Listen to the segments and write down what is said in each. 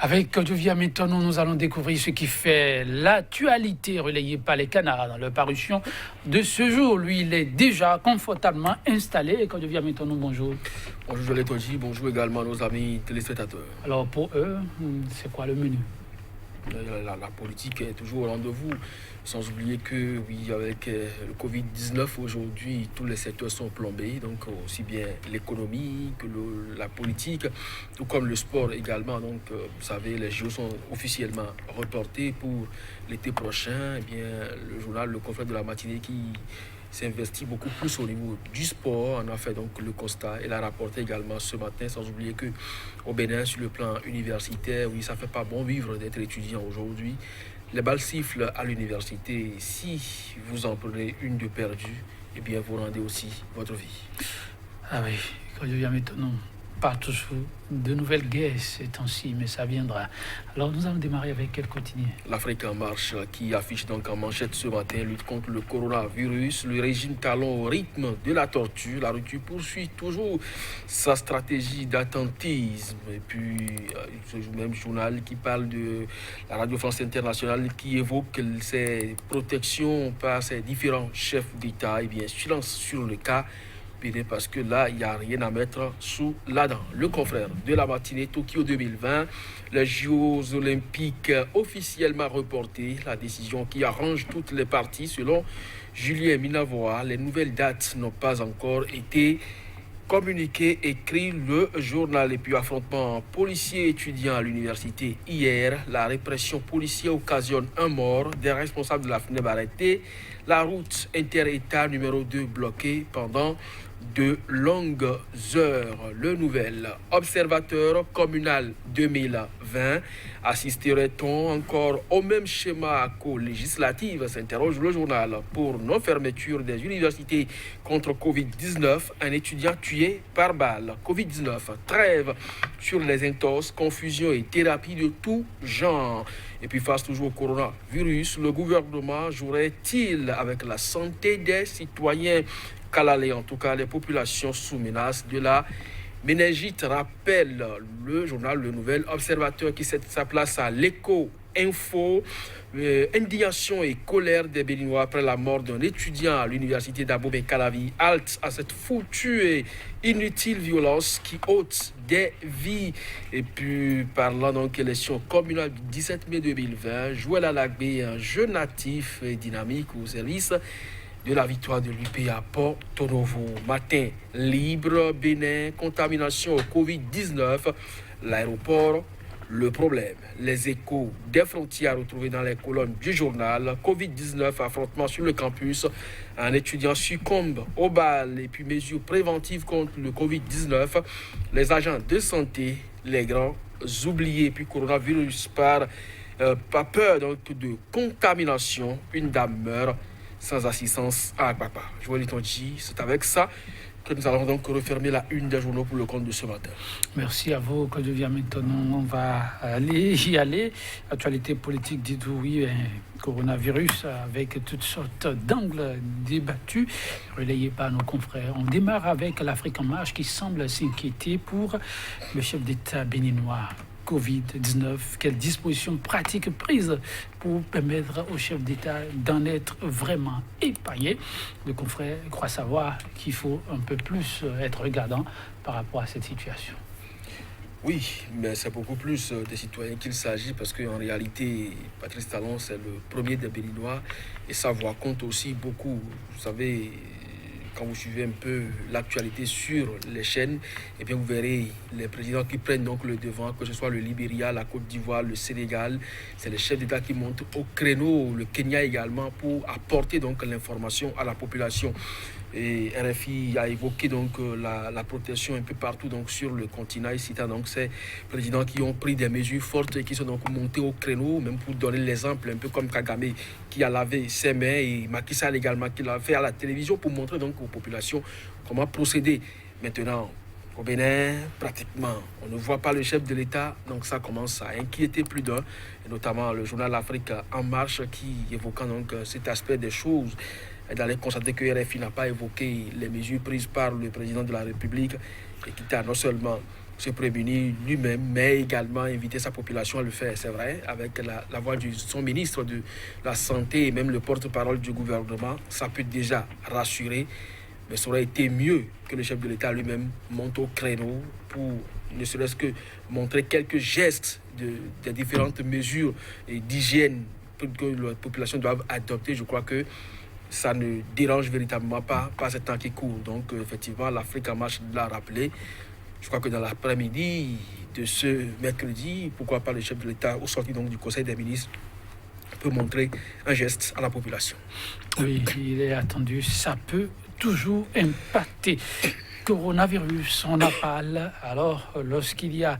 Avec Jovia maintenant, nous allons découvrir ce qui fait l'actualité relayée par les canards dans leur parution de ce jour. Lui, il est déjà confortablement installé. Jovia maintenant, bonjour. Bonjour Joël Toji, bonjour également nos amis téléspectateurs. Alors pour eux, c'est quoi le menu? La politique est toujours au rendez-vous, sans oublier que oui, avec le Covid-19 aujourd'hui, tous les secteurs sont plombés, donc aussi bien l'économie que la politique, tout comme le sport également. Donc vous savez, les Jeux sont officiellement reportés pour l'été prochain. Eh bien, le journal Le Confrère de la matinée qui s'investit beaucoup plus au niveau du sport. On a fait donc le constat et l'a rapporté également ce matin, sans oublier que au Bénin, sur le plan universitaire, oui, ça fait pas bon vivre d'être étudiant aujourd'hui. Les balles sifflent à l'université. Si vous en prenez une de perdue, eh bien vous rendez aussi votre vie. Ah oui, quand je viens maintenant, partout de nouvelles guerres ces temps-ci, mais ça viendra. Alors nous allons démarrer avec quel quotidien? L'Afrique en marche qui affiche donc en manchette ce matin lutte contre le coronavirus. Le régime talon au rythme de la tortue. La rupture poursuit toujours sa stratégie d'attentisme. Et puis ce même journal qui parle de la Radio France Internationale qui évoque ses protections par ses différents chefs d'État. Et bien silence sur le cas. Parce que là, il n'y a rien à mettre sous la dent. Le confrère de la matinée Tokyo 2020, les Jeux olympiques officiellement reportés, la décision qui arrange toutes les parties selon Julien Minavoa. Les nouvelles dates n'ont pas encore été communiquées, écrit le journal. Et puis affrontement policier-étudiant à l'université hier, la répression policière occasionne un mort, des responsables de la FNEB arrêtés, la route inter-État numéro 2 bloquée pendant de longues heures. Le nouvel observateur communal 2020. Assisterait-on encore au même schéma qu'aux législatives, s'interroge le journal. Pour non-fermeture des universités contre Covid-19, un étudiant tué par balle. Covid-19, trêve sur les intos, confusion et thérapie de tout genre. Et puis face toujours au coronavirus, le gouvernement jouerait-il avec la santé des citoyens? Calalé, en tout cas, les populations sous menace de la méningite, rappelle le journal Le Nouvel Observateur qui cède sa place à l'éco-info. Indignation et colère des Béninois après la mort d'un étudiant à l'université d'Abomey-Calavi. Halte à cette foutue et inutile violence qui ôte des vies. Et puis, parlant donc élection communale du 17 mai 2020, Joël Alagbé, un jeune natif et dynamique au service de la victoire de l'UP à Porto Novo. Matin libre, Bénin, contamination au Covid-19, l'aéroport, le problème. Les échos des frontières retrouvés dans les colonnes du journal. Covid-19, affrontement sur le campus. Un étudiant succombe aux balles et puis mesures préventives contre le Covid-19. Les agents de santé, les grands oubliés, puis coronavirus par peur donc, de contamination. Une dame meurt sans assistance à Akbapa. Joël Tonji, c'est avec ça que nous allons donc refermer la une des journaux pour le compte de ce matin. Merci à vous. Quand je viens maintenant, on va y aller. Actualité politique, dites-vous oui, coronavirus avec toutes sortes d'angles débattus, relayés par nos confrères. On démarre avec l'Afrique en marche qui semble s'inquiéter pour le chef d'État béninois. Covid-19, quelles dispositions pratiques prises pour permettre au chef d'État d'en être vraiment épargné? Le confrère croit savoir qu'il faut un peu plus être regardant par rapport à cette situation. Oui, mais c'est beaucoup plus des citoyens qu'il s'agit parce qu'en réalité, Patrice Talon, c'est le premier des Béninois et sa voix compte aussi beaucoup. Vous savez, quand vous suivez un peu l'actualité sur les chaînes, eh bien vous verrez les présidents qui prennent donc le devant, que ce soit le Libéria, la Côte d'Ivoire, le Sénégal. C'est les chefs d'État qui montent au créneau, le Kenya également, pour apporter donc l'information à la population. Et RFI a évoqué donc la protection un peu partout donc sur le continent, citant donc ces présidents qui ont pris des mesures fortes et qui sont donc montés au créneau, même pour donner l'exemple, un peu comme Kagame qui a lavé ses mains et Macky Sall également qui l'a fait à la télévision pour montrer donc aux populations comment procéder. Maintenant, au Bénin, pratiquement, on ne voit pas le chef de l'État, donc ça commence à inquiéter plus d'un, et notamment le journal L'Afrique en marche qui évoquant donc cet aspect des choses. Et d'aller constater que RFI n'a pas évoqué les mesures prises par le président de la République et qui a non seulement se prémunir lui-même, mais également inviter sa population à le faire, c'est vrai, avec la voix de son ministre de la Santé et même le porte-parole du gouvernement, ça peut déjà rassurer, mais ça aurait été mieux que le chef de l'État lui-même monte au créneau pour ne serait-ce que montrer quelques gestes des différentes mesures d'hygiène que la population doit adopter. Je crois que ça ne dérange véritablement pas ce temps qui court. Donc, effectivement, l'Afrique en marche l'a rappelé. Je crois que dans l'après-midi de ce mercredi, pourquoi pas le chef de l'État, au sorti donc du Conseil des ministres, peut montrer un geste à la population. Oui, il est attendu. Ça peut toujours impacter. Coronavirus, on en parle. Alors, lorsqu'il y a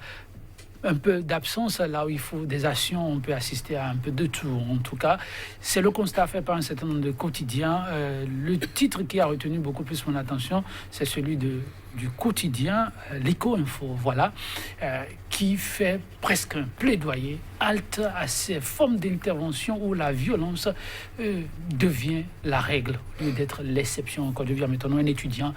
un peu d'absence, là où il faut des actions, on peut assister à un peu de tout. En tout cas, c'est le constat fait par un certain nombre de quotidiens. Le titre qui a retenu beaucoup plus mon attention, c'est celui du quotidien, l'Éco-Info, voilà, qui fait presque un plaidoyer, halte à ces formes d'intervention où la violence devient la règle, au lieu d'être l'exception. Quand devient maintenant un étudiant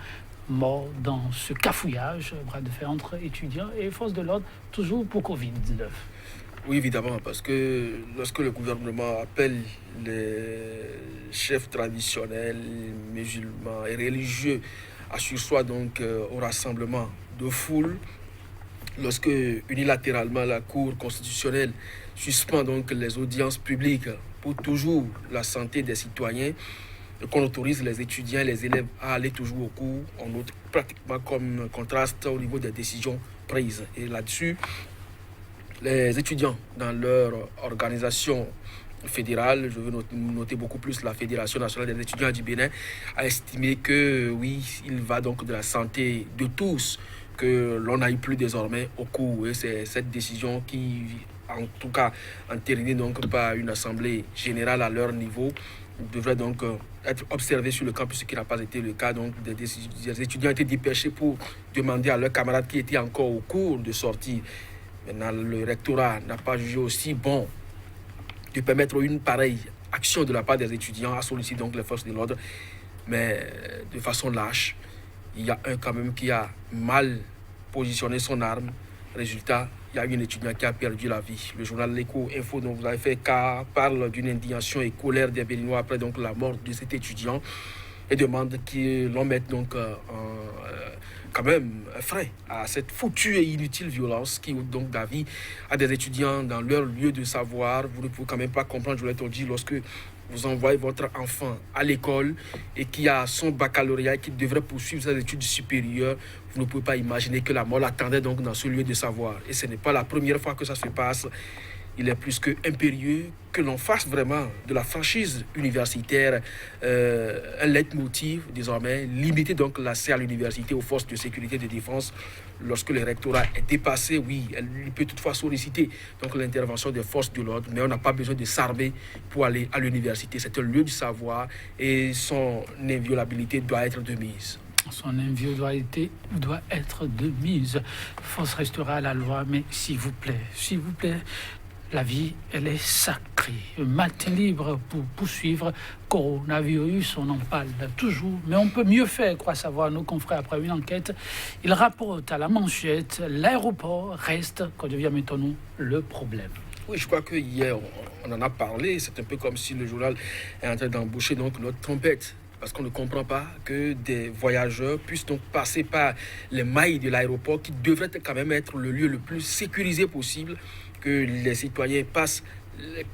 mort dans ce cafouillage, bras de fer entre étudiants et forces de l'ordre, toujours pour Covid-19. Oui, évidemment, parce que lorsque le gouvernement appelle les chefs traditionnels, musulmans et religieux à sursoir donc au rassemblement de foule, lorsque unilatéralement la Cour constitutionnelle suspend donc les audiences publiques pour toujours la santé des citoyens, qu'on autorise les étudiants et les élèves à aller toujours au cours, on note pratiquement comme contraste au niveau des décisions prises. Et là-dessus, les étudiants dans leur organisation fédérale, je veux noter beaucoup plus la Fédération nationale des étudiants du Bénin, a estimé que oui, il va donc de la santé de tous que l'on n'aille plus désormais au cours. Et c'est cette décision qui, en tout cas, entérinée donc par une assemblée générale à leur niveau, devrait donc être observé sur le campus, ce qui n'a pas été le cas. Donc, des étudiants ont été dépêchés pour demander à leurs camarades qui étaient encore au cours de sortir. Maintenant, le rectorat n'a pas jugé aussi bon de permettre une pareille action de la part des étudiants à solliciter donc les forces de l'ordre, mais de façon lâche. Il y a un quand même qui a mal positionné son arme. Résultat, il y a une étudiante qui a perdu la vie. Le journal L'Éco-Info dont vous avez fait cas parle d'une indignation et colère des Béninois après donc la mort de cet étudiant et demande que l'on mette donc quand même un frein à cette foutue et inutile violence qui ôte donc la vie à des étudiants dans leur lieu de savoir. Vous ne pouvez quand même pas comprendre, je l'ai dit, lorsque vous envoyez votre enfant à l'école et qui a son baccalauréat et qui devrait poursuivre ses études supérieures, vous ne pouvez pas imaginer que la mort l'attendait donc dans ce lieu de savoir. Et ce n'est pas la première fois que ça se passe. Il est plus que impérieux que l'on fasse vraiment de la franchise universitaire un leitmotiv désormais, limiter donc l'accès à l'université aux forces de sécurité et de défense. Lorsque le rectorat est dépassé, oui, il peut toutefois solliciter donc l'intervention des forces de l'ordre, mais on n'a pas besoin de s'armer pour aller à l'université. C'est un lieu du savoir et son inviolabilité doit être de mise. Son inviolabilité doit être de mise. Force restera à la loi, mais s'il vous plaît, la vie, elle est sacrée. Matin libre pour poursuivre coronavirus, on en parle toujours, mais on peut mieux faire, croient savoir nos confrères après une enquête. Ils rapportent à la manchette, l'aéroport reste, quand devient maintenant le problème. Oui, je crois que hier, on en a parlé. C'est un peu comme si le journal est en train d'embaucher donc notre trompette. Parce qu'on ne comprend pas que des voyageurs puissent donc passer par les mailles de l'aéroport qui devrait quand même être le lieu le plus sécurisé possible, que les citoyens passent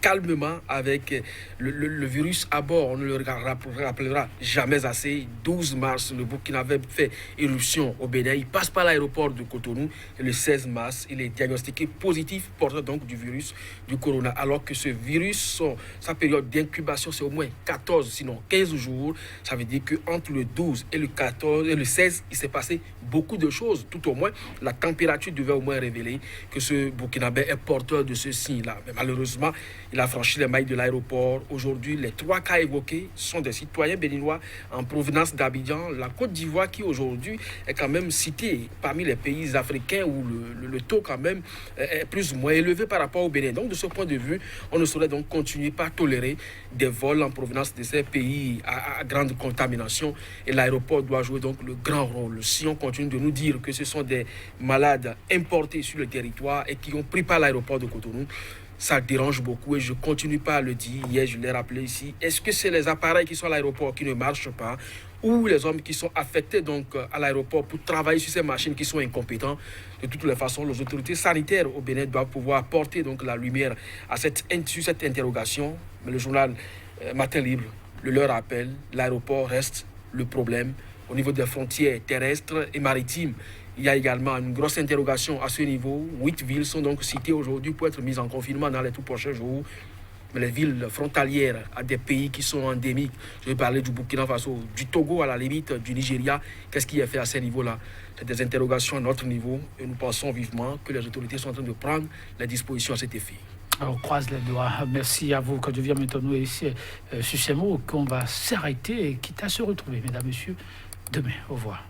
calmement avec le virus à bord. On ne le rappellera jamais assez. 12 mars, le Burkina avait fait éruption au Bénin. Il passe par l'aéroport de Cotonou et le 16 mars, il est diagnostiqué positif porteur donc du virus du corona. Alors que ce virus, sa période d'incubation, c'est au moins 14, sinon 15 jours. Ça veut dire qu'entre le 12 et le 14 et le 16, il s'est passé beaucoup de choses. Tout au moins, la température devait au moins révéler que ce Burkinabé est porteur de ce signe-là. Mais malheureusement, Finalement, il a franchi les mailles de l'aéroport. Aujourd'hui, les 3 cas évoqués sont des citoyens béninois en provenance d'Abidjan. La Côte d'Ivoire qui aujourd'hui est quand même citée parmi les pays africains où le taux quand même est plus ou moins élevé par rapport au Bénin. Donc de ce point de vue, on ne saurait donc continuer par tolérer des vols en provenance de ces pays à grande contamination. Et l'aéroport doit jouer donc le grand rôle. Si on continue de nous dire que ce sont des malades importés sur le territoire et qui ont pris par l'aéroport de Cotonou, ça dérange beaucoup et je continue pas à le dire. Hier, je l'ai rappelé ici. Est-ce que c'est les appareils qui sont à l'aéroport qui ne marchent pas ou les hommes qui sont affectés donc à l'aéroport pour travailler sur ces machines qui sont incompétents? De toutes les façons, les autorités sanitaires au Bénin doivent pouvoir porter donc la lumière sur cette interrogation. Mais le journal Matin Libre le leur rappelle, l'aéroport reste le problème au niveau des frontières terrestres et maritimes. Il y a également une grosse interrogation à ce niveau. 8 villes sont donc citées aujourd'hui pour être mises en confinement dans les tout prochains jours. Mais les villes frontalières à des pays qui sont endémiques, je vais parler du Burkina Faso, du Togo à la limite, du Nigeria, qu'est-ce qui est fait à ces niveaux-là? C'est des interrogations à notre niveau et nous pensons vivement que les autorités sont en train de prendre les dispositions à cet effet. On croise les doigts. Merci à vous, que je viens maintenant ici sur ces mots qu'on va s'arrêter et quitte à se retrouver, mesdames, messieurs, demain. Au revoir.